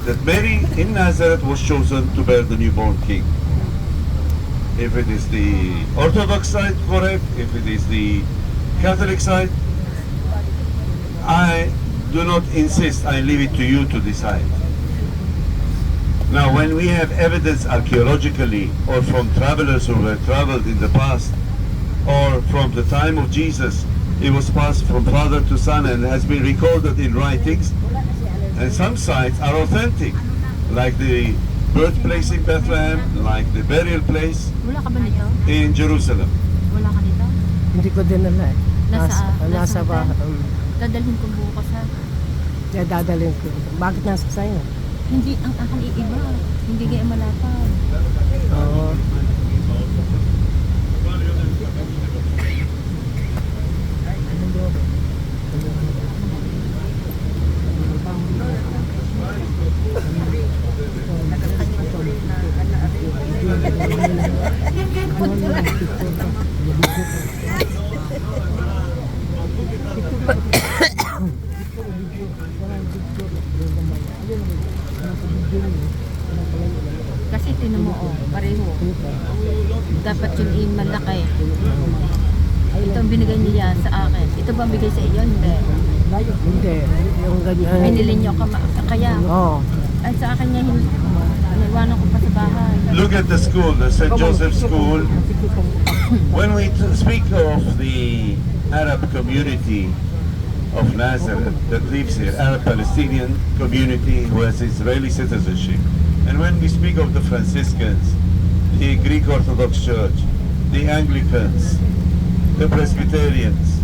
that Mary in Nazareth was chosen to bear the newborn king. If it is the Orthodox side, correct. If it is the Catholic side, I do not insist. I leave it to you to decide. Now, when we have evidence archaeologically or from travelers who have traveled in the past or from the time of Jesus, it was passed from father to son and has been recorded in writings. And some sites are authentic, like the birthplace in Bethlehem, like the burial place Wala ka ba nito? in Jerusalem. Wala ka nito? Hindi ko din alam. Nasa ba? hotel? Dadalhin ko bukas ha. Kaya dadalhin ko. Bakit nasa sa'yo? Hindi, ang akin iiba. Hindi kaya malapad. Oo. Kasi tinan mo, pareho. Dapat yun malaki. Ito ang binigay niya sa akin. Ito ba ang bigay sa iyo? Hindi. Hindi. Yung ganyan. Binili niyo kaya. Oo. Ay sa akin niya, naiwanan ko pa sa bahay. Look at the school, the St. Joseph School. When we speak of the Arab community of Nazareth that lives here, Arab Palestinian community who has Israeli citizenship, and when we speak of the Franciscans, the Greek Orthodox Church, the Anglicans, the Presbyterians,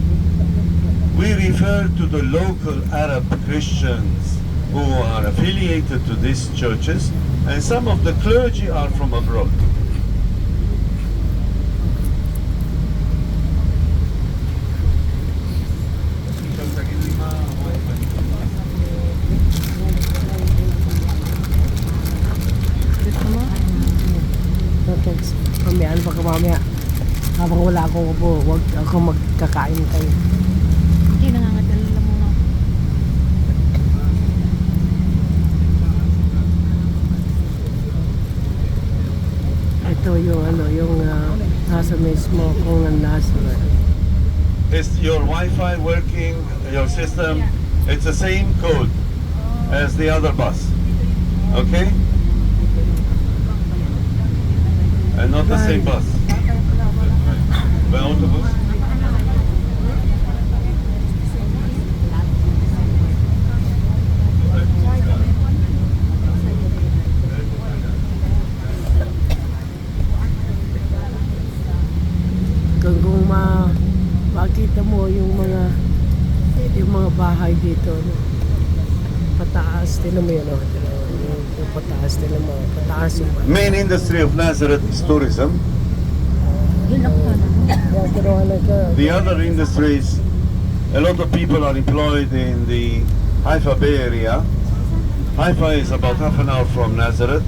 we refer to the local Arab Christians who are affiliated to these churches, and some of the clergy are from abroad. Gusto mo? Okay. Mamaya, ano baka mamaya? Habang wala akong upo, huwag ako magkakain kayo. Hindi, nangangadala lang muna. Ito yung ano, yung nasa mismo kung nasa. Is your Wi-Fi working, your system? It's the same code as the other bus, okay? And not the same bus. The autobus? Kung makita mo yung mga bahay dito, no? Pataas, tinan mo yun, no? Yung pataas, tinan mo, pataas yung bahay. Main industry of Nazareth is tourism. Yun ako na. The other industries, a lot of people are employed in the Haifa Bay Area. Haifa is about half an hour from Nazareth,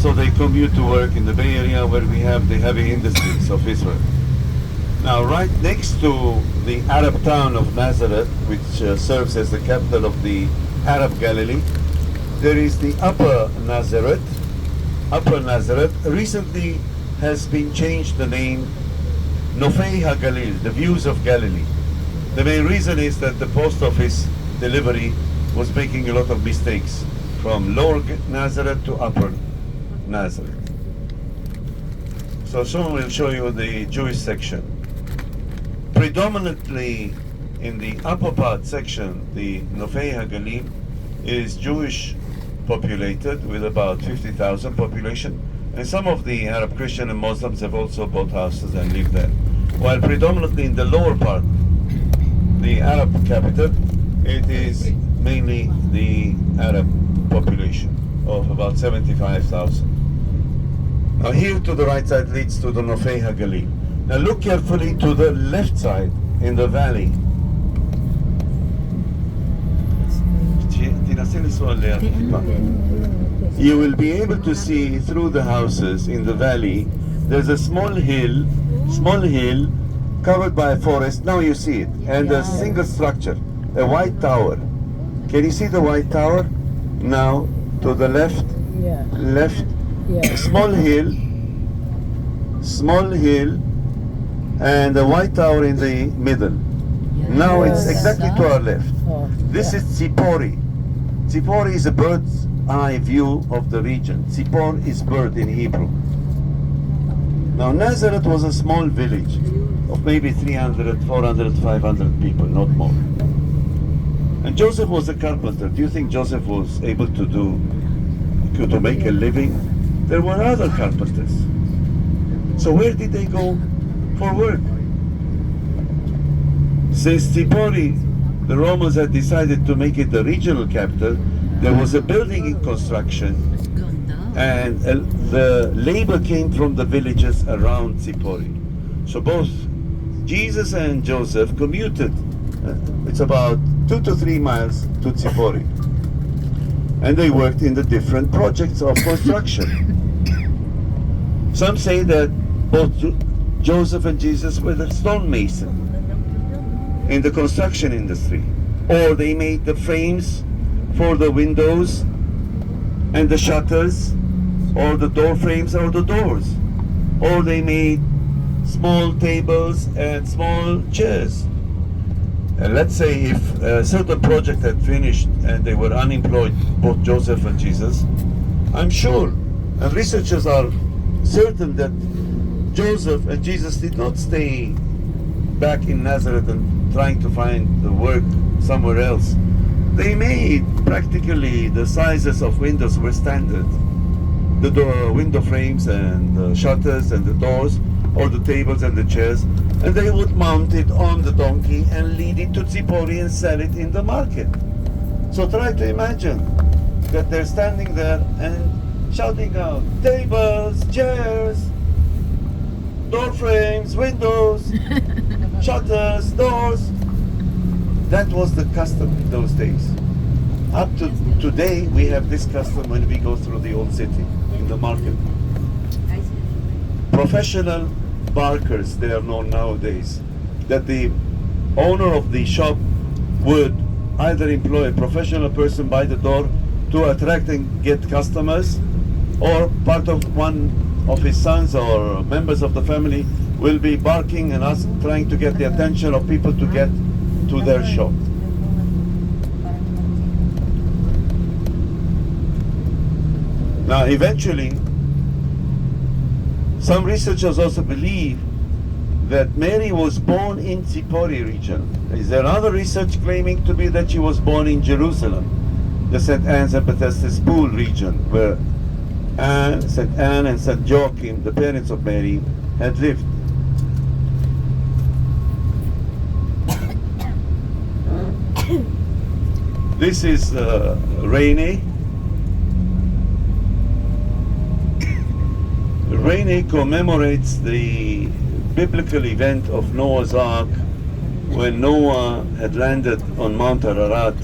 so they commute to work in the Bay Area where we have the heavy industries of Israel. Now, right next to the Arab town of Nazareth, which serves as the capital of the Arab Galilee, there is the Upper Nazareth. Upper Nazareth recently has been changed the name Nofei HaGalil, the views of Galilee. The main reason is that the post office delivery was making a lot of mistakes from Lower Nazareth to Upper Nazareth. So soon we'll show you the Jewish section. Predominantly in the upper part section, the Nofei HaGalil is Jewish populated with about 50,000 population, and some of the Arab Christian and Muslims have also bought houses and live there. While predominantly in the lower part, the Arab capital, it is mainly the Arab population of about 75,000. Now here to the right side leads to the Nofei HaGalil. Now look carefully to the left side in the valley. You will be able to see through the houses in the valley. There's a small hill covered by a forest. Now you see it, and a single structure, a white tower. Can you see the white tower? Now to the left, Yeah. left, Yeah. small hill, and a white tower in the middle. Now it's Yes. exactly to our left. Oh, This yeah. is Tzipori. Tzipori is a bird's eye view of the region. Tzipor is bird in Hebrew. Now Nazareth was a small village of maybe 300, 400, 500 people, not more. And Joseph was a carpenter. Do you think Joseph was able to make a living? There were other carpenters. So where did they go for work? Since Tzipori, the Romans had decided to make it the regional capital, there was a building in construction, and the labor came from the villages around Tzipori. So both Jesus and Joseph commuted. It's about 2 to 3 miles to Tzipori. And they worked in the different projects of construction. Some say that both Joseph and Jesus were the stonemason in the construction industry, or they made the frames for the windows and the shutters, or the door frames or the doors, or they made small tables and small chairs. And let's say if a certain project had finished and they were unemployed, both Joseph and Jesus, I'm sure, and researchers are certain, that Joseph and Jesus did not stay back in Nazareth and trying to find the work somewhere else. They made practically the sizes of windows were standard. The window frames and the shutters and the doors, or the tables and the chairs, and they would mount it on the donkey and lead it to Tzipori and sell it in the market. So try to imagine that they're standing there and shouting out, tables, chairs, door frames, windows, shutters, doors. That was the custom in those days. Up to today, we have this custom when we go through the old city, in the market. Professional barkers, they are known nowadays, that the owner of the shop would either employ a professional person by the door to attract and get customers, or part of one of his sons or members of the family will be barking and trying to get the attention of people to get to their shop. Now eventually, some researchers also believe that Mary was born in Tzipori region. Is there other research claiming to be that she was born in Jerusalem, the St. Anne's and Bethesda's Pool region, where St. Anne and St. Joachim, the parents of Mary, had lived. This is Rene. Rene commemorates the biblical event of Noah's Ark, when Noah had landed on Mount Ararat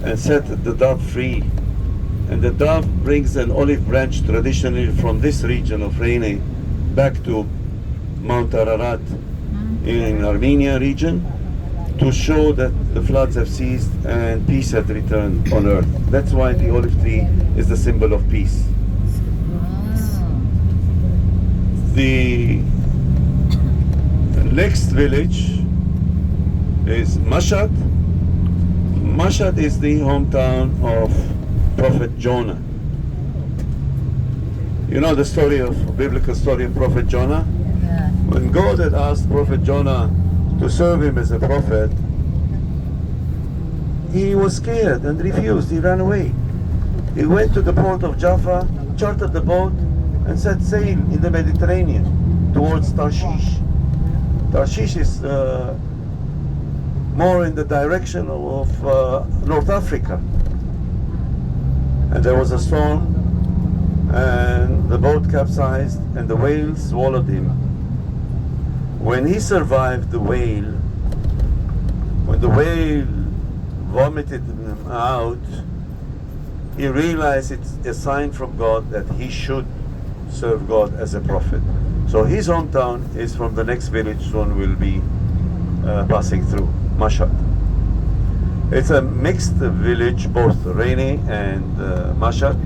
and set the dove free. And the dove brings an olive branch traditionally from this region of Rene back to Mount Ararat in Armenia region, to show that the floods have ceased and peace had returned on earth. That's why the olive tree is the symbol of peace. The next village is Mashhad. Mashhad is the hometown of Prophet Jonah. You know the story of biblical story of Prophet Jonah? Yeah. When God had asked Prophet Jonah to serve him as a prophet, he was scared and refused. He ran away. He went to the port of Jaffa, chartered the boat, and set sail in the Mediterranean towards Tarshish. Tarshish is more in the direction of North Africa. And there was a storm, and the boat capsized, and the whale swallowed him. When he survived the whale, when the whale vomited him out, he realized it's a sign from God that he should serve God as a prophet. So his hometown is from the next village soon will be passing through, Mashhad. It's a mixed village, both Rainy and Mashhad.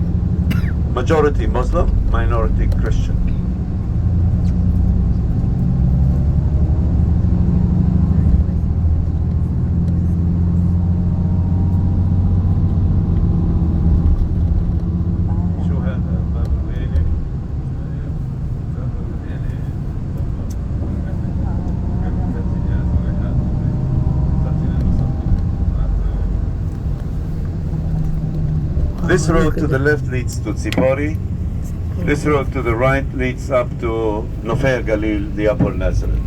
Majority Muslim, minority Christian. This road to the left leads to Tzipori. This road to the right leads up to Nofer Galil, the Upper Nazareth.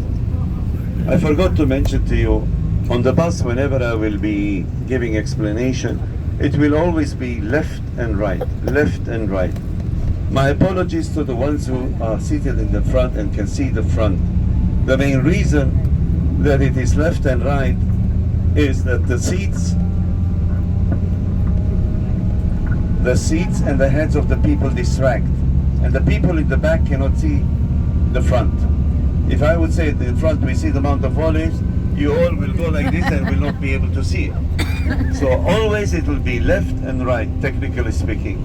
I forgot to mention to you, on the bus, whenever I will be giving explanation, it will always be left and right, left and right. My apologies to the ones who are seated in the front and can see the front. The main reason that it is left and right is that the seats and the heads of the people distract, and the people in the back cannot see the front. If I would say at the front we see the Mount of Olives, you all will go like this and will not be able to see it. So always it will be left and right, technically speaking.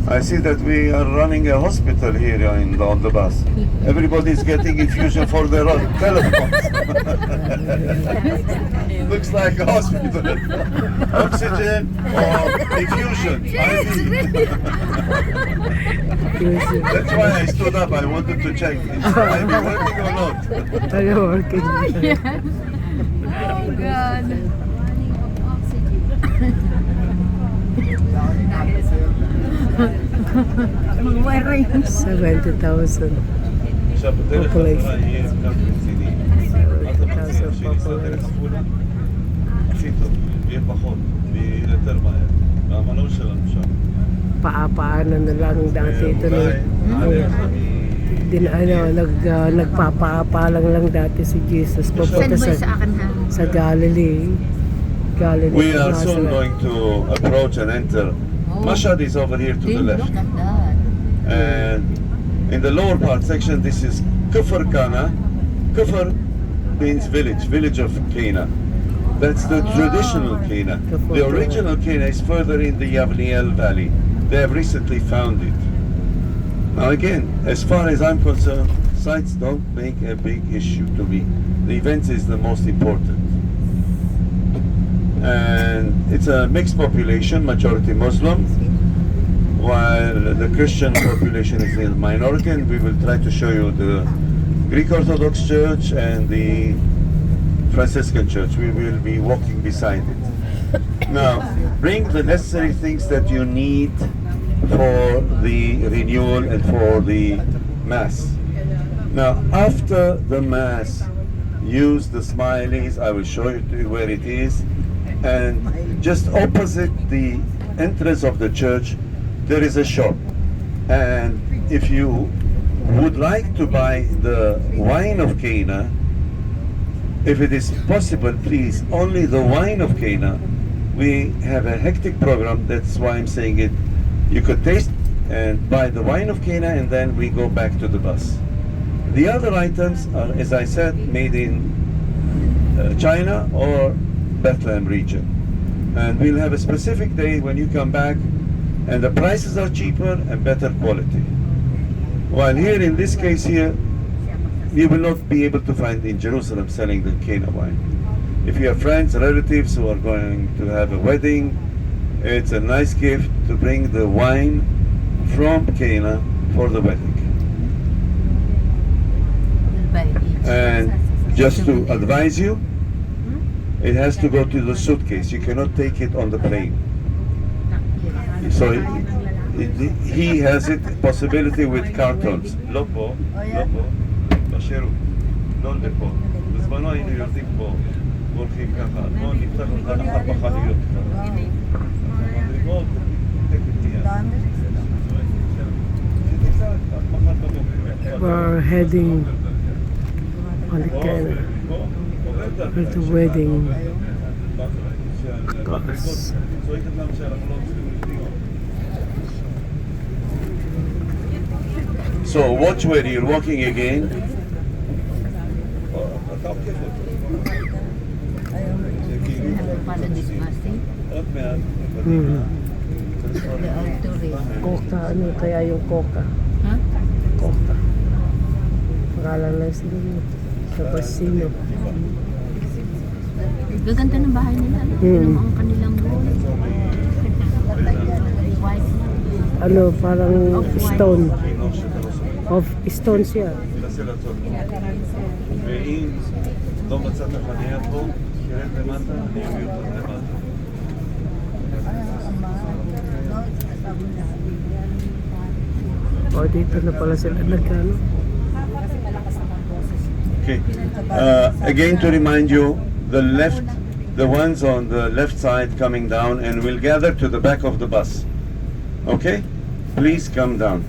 I see that we are running a hospital here on the bus. Everybody is getting infusion for their telephones. Looks like a hospital. Oxygen or infusion. That's why I stood up. I wanted to check. Are you working or not? Are you working? Oh, God. 70,000 population. 70,000 population. Paano na lang dati ito nagpapaapa lang dati si Jesus papunta sa Galilee. We are soon going to approach and enter. Mashhad is over here to the left. Look at that. And in the lower part section, this is Kufr Cana. Kufr means village of Cana. That's the traditional Cana. The original Cana is further in the Yavniel Valley. They have recently found it. Now again, as far as I'm concerned, sites don't make a big issue to me. The event is the most important. And it's a mixed population, majority Muslim, while the Christian population is in minority, and we will try to show you the Greek Orthodox Church and the Franciscan Church. We will be walking beside it. Now, bring the necessary things that you need for the renewal and for the Mass. Now, after the Mass, use the smileys. I will show you where it is. And just opposite the entrance of the church, there is a shop. And if you would like to buy the wine of Cana, if it is possible, please, only the wine of Cana. We have a hectic program, that's why I'm saying it. You could taste and buy the wine of Cana, and then we go back to the bus. The other items are, as I said, made in China or Bethlehem region. And we'll have a specific day when you come back, and the prices are cheaper and better quality. While here, in this case here, you will not be able to find in Jerusalem selling the Cana wine. If you have friends, relatives who are going to have a wedding, it's a nice gift to bring the wine from Cana for the wedding. And just to advise you, it has to go to the suitcase. You cannot take it on the plane. So he has it possibility with cartons. Lopo, Basheru, non depo. בזמנו היינו יורדים פה, הולכים ככה. בואו נפתח לך 4 חנויות. מדרגות, We're heading on the Cana for the wedding. Gosh. So watch where you're walking again. Ano dismasing? עוד מעט. Hmm. The altar. Coca, ano kaya yung Coca? Ha? Coca. Pangalan lang sila sa Basino. Gaganda ng bahay nila. Tignan mo ang kanilang wall. White. Ano, parang Off-white. stone. חינוך שתרשום. Of stone siya. תנסה לעשות. ואם לא מצאת חניה פה, תרד למטה, אני אביא אותך למטה. O, dito na pala sila nagkano. Okay. Again to remind you, the ones on the left side coming down, and we'll gather to the back of the bus. Okay? Please come down.